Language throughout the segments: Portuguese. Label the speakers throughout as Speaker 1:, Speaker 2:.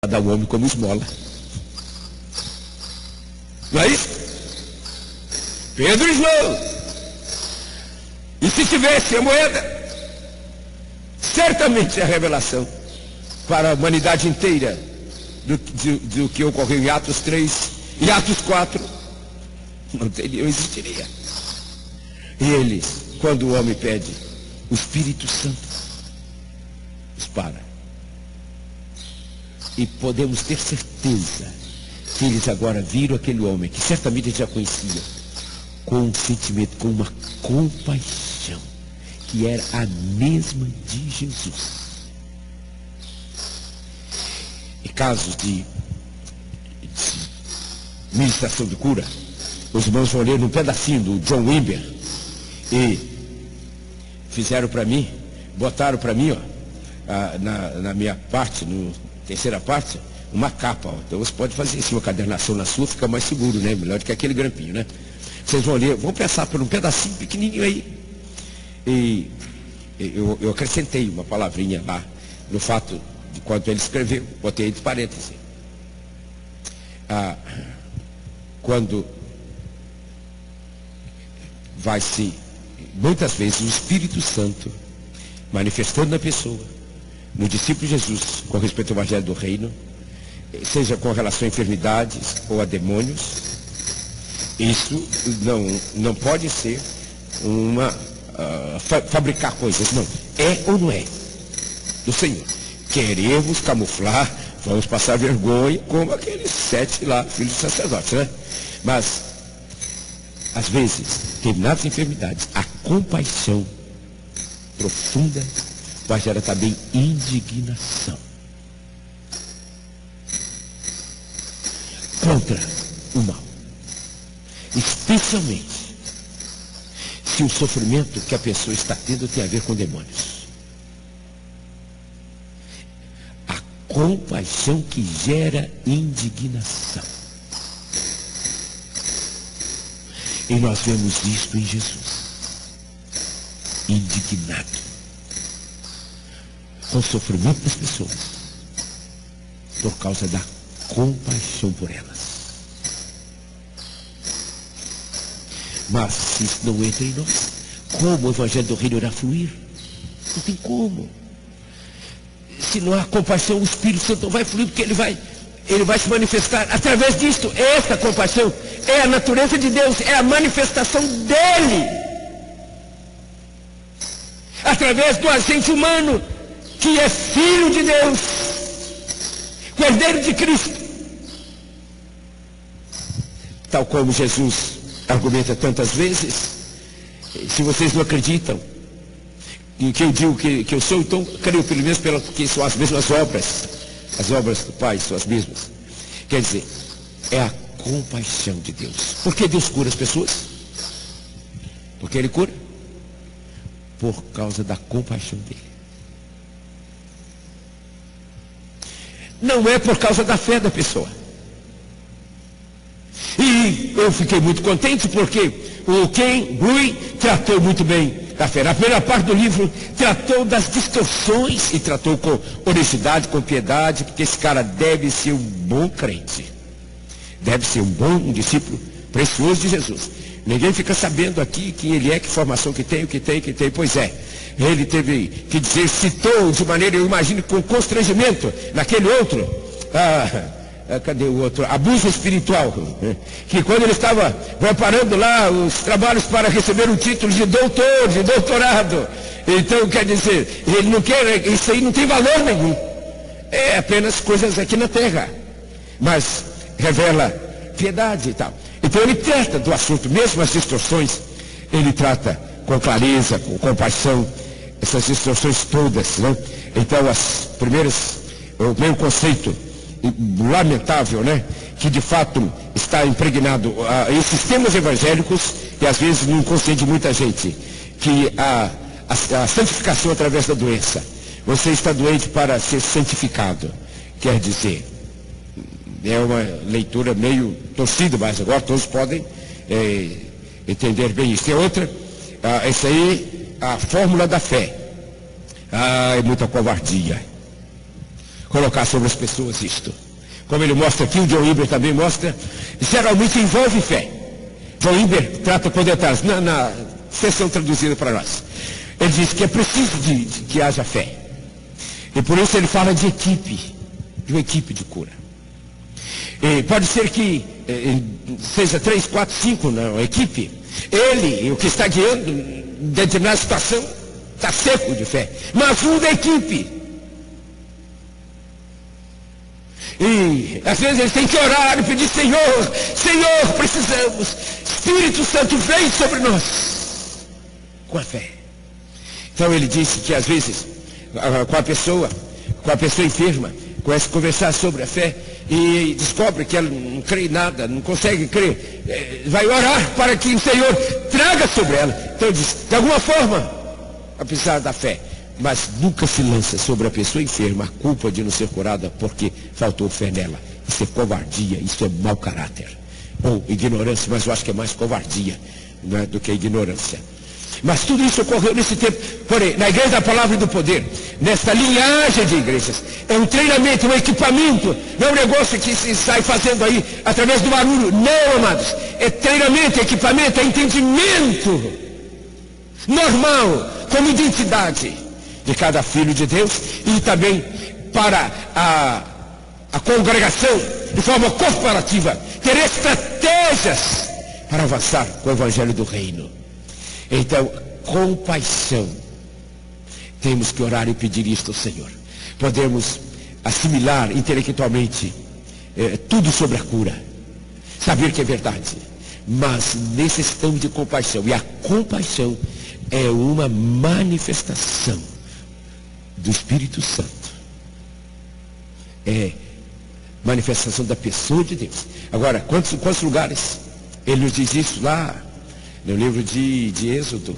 Speaker 1: dar o homem como esmola. Não é isso? Pedro e João. E se tivesse a moeda, certamente a revelação para a humanidade inteira do que ocorreu em Atos 3 e Atos 4 não existiria. E eles, quando o homem pede, o Espírito Santo dispara. E podemos ter certeza que eles agora viram aquele homem, que certamente eles já conheciam, com um sentimento, com uma compaixão, que era a mesma de Jesus. Em casos de ministração de cura, os irmãos vão ler um pedacinho do John Wimber e fizeram para mim, botaram para mim, na minha parte, na terceira parte, uma capa. Então você pode fazer isso, uma cadernação na sua, fica mais seguro, né? Melhor do que aquele grampinho, né? Vocês vão ler, vão pensar por um pedacinho pequenininho aí. E eu acrescentei uma palavrinha lá, no fato de quando ele escreveu, botei entre parênteses. Quando vai se, muitas vezes, o Espírito Santo manifestando na pessoa, no discípulo Jesus, com respeito ao Evangelho do Reino, seja com relação a enfermidades ou a demônios, isso não pode ser fabricar coisas, não. É ou não é? Do Senhor. Queremos camuflar, vamos passar vergonha, como aqueles 7 lá, filhos de sacerdotes, né? Mas, às vezes, determinadas enfermidades, a compaixão profunda vai gerar também indignação contra o mal. Especialmente se o sofrimento que a pessoa está tendo tem a ver com demônios. A compaixão que gera indignação. E nós vemos isto em Jesus. Indignado com o sofrimento das pessoas por causa da compaixão por elas. Mas se isso não entra em nós, como o Evangelho do Reino irá fluir? Não tem como. Se não há compaixão, o Espírito Santo não vai fluir, porque ele vai se manifestar através disto. Essa compaixão é a natureza de Deus, é a manifestação dele, através do agente humano, que é filho de Deus, herdeiro de Cristo. Tal como Jesus argumenta tantas vezes, se vocês não acreditam em que eu digo que eu sou, então creio pelo menos porque são as mesmas obras. As obras do Pai são as mesmas. Quer dizer, é a compaixão de Deus. Por que Deus cura as pessoas? Porque Ele cura? Por causa da compaixão dele. Não é por causa da fé da pessoa. E eu fiquei muito contente porque o Ken Rui tratou muito bem da fé. Na primeira parte do livro tratou das distorções e tratou com honestidade, com piedade, porque esse cara deve ser um bom crente. Deve ser um discípulo precioso de Jesus. Ninguém fica sabendo aqui quem ele é, que formação que tem, o que tem. Pois é, ele teve que dizer, citou de maneira, eu imagino, com constrangimento, naquele outro, cadê o outro? Abuso espiritual, que quando ele estava preparando lá os trabalhos para receber o título de doutor, de doutorado, então quer dizer, ele não quer, isso aí não tem valor nenhum, é apenas coisas aqui na terra, mas revela piedade e tal. Então ele trata do assunto, mesmo as distorções, ele trata com clareza, com compaixão, essas distorções todas, né? Então o primeiro conceito lamentável, né? Que de fato está impregnado em sistemas evangélicos e às vezes no inconsciente de muita gente, que a santificação através da doença. Você está doente para ser santificado, quer dizer, é uma leitura meio torcida, mas agora todos podem entender bem isso. Tem outra, essa aí, a fórmula da fé. É muita covardia. colocar sobre as pessoas isto. Como ele mostra aqui, o John Wimber também mostra, geralmente envolve fé. John Wimber trata com detalhes, na sessão traduzida para nós. Ele diz que é preciso de que haja fé. E por isso ele fala de equipe, de uma equipe de cura. E pode ser que seja 3, 4, 5 na equipe. Ele, o que está guiando, em determinada situação, está seco de fé. Mas um da equipe. E às vezes ele tem que orar e pedir: Senhor, Senhor, precisamos. Espírito Santo, vem sobre nós. Com a fé. Então ele disse que às vezes, com a pessoa enferma, começa a conversar sobre a fé e descobre que ela não crê em nada, não consegue crer. Vai orar para que o Senhor traga sobre ela. Então ele diz, de alguma forma, apesar da fé, mas nunca se lança sobre a pessoa enferma a culpa de não ser curada porque faltou fé nela. Isso é covardia, isso é mau caráter. Ou ignorância, mas eu acho que é mais covardia, não é, do que ignorância. Mas tudo isso ocorreu nesse tempo. Porém, na Igreja da Palavra e do Poder, nesta linhagem de igrejas, é um treinamento, um equipamento, não é um negócio que se sai fazendo aí através do barulho. Não, amados. É treinamento, equipamento, é entendimento normal, como identidade de cada filho de Deus, e também para a congregação, de forma corporativa, ter estratégias para avançar com o Evangelho do Reino. Então, compaixão. Temos que orar e pedir isto ao Senhor. Podemos assimilar intelectualmente tudo sobre a cura, saber que é verdade, mas necessitamos de compaixão. E a compaixão é uma manifestação do Espírito Santo. É manifestação da pessoa de Deus. Agora, quantos lugares ele nos diz isso lá no livro de Êxodo,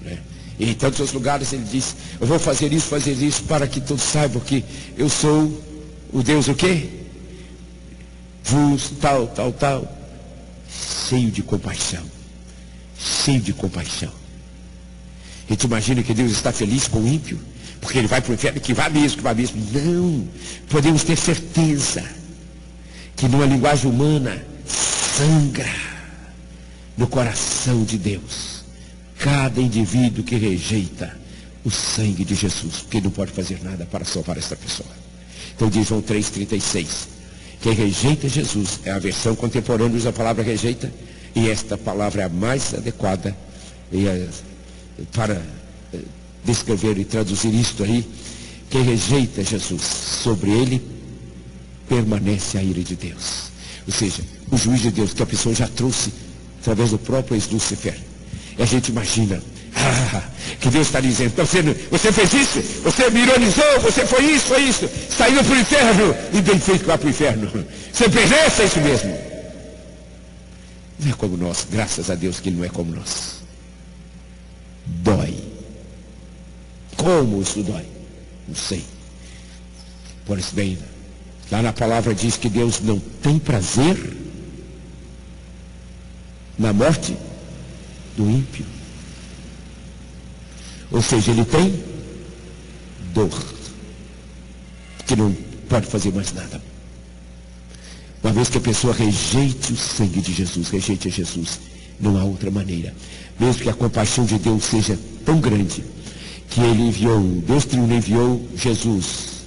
Speaker 1: né? E em tantos outros lugares ele diz: eu vou fazer isso para que todos saibam que eu sou o Deus o quê? Justo, tal. Cheio de compaixão. Cheio de compaixão. A gente imagina que Deus está feliz com o ímpio, porque ele vai para o inferno, que vai mesmo. Não. Podemos ter certeza que numa linguagem humana sangra no coração de Deus cada indivíduo que rejeita o sangue de Jesus, porque ele não pode fazer nada para salvar esta pessoa. Então diz João 3,36, quem rejeita Jesus, é a versão contemporânea usa a palavra rejeita, e esta palavra é a mais adequada para descrever e traduzir isto aí. Quem rejeita Jesus, sobre ele permanece a ira de Deus. Ou seja, o juiz de Deus que a pessoa já trouxe através do próprio ex-Lúcifer. E a gente imagina que Deus está dizendo: você fez isso, você me ironizou, você foi isso, saiu para o inferno, e bem feito que vá para o inferno. Você merece isso mesmo. Não é como nós, graças a Deus que ele não é como nós. Dói. Como isso dói? Não sei. Pois bem, lá na palavra diz que Deus não tem prazer na morte do ímpio. Ou seja, ele tem dor, que não pode fazer mais nada. Uma vez que a pessoa rejeite o sangue de Jesus, rejeite a Jesus, não há outra maneira. Mesmo que a compaixão de Deus seja tão grande, que ele enviou, Deus Trino enviou Jesus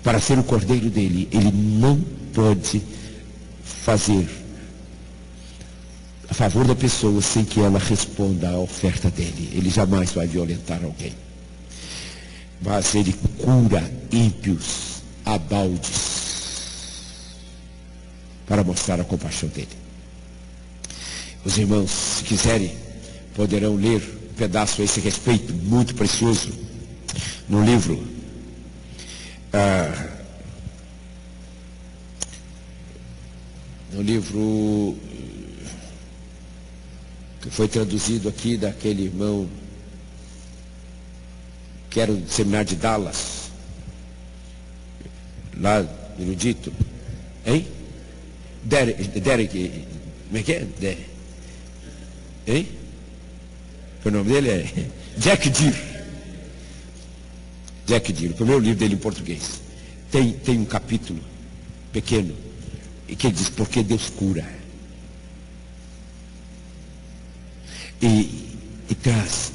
Speaker 1: para ser o cordeiro dele, ele não pode fazer a favor da pessoa sem que ela responda à oferta dele. Ele jamais vai violentar alguém. Mas ele cura ímpios a baldes para mostrar a compaixão dele. Os irmãos, se quiserem, poderão ler um pedaço a esse respeito, muito precioso, no livro que foi traduzido aqui daquele irmão que era do seminário de Dallas, lá erudito, hein? Derek, como é que é? Hein? O nome dele é Jack Deere. O primeiro livro dele em português. tem um capítulo pequeno, e que ele diz, porque Deus cura. E traz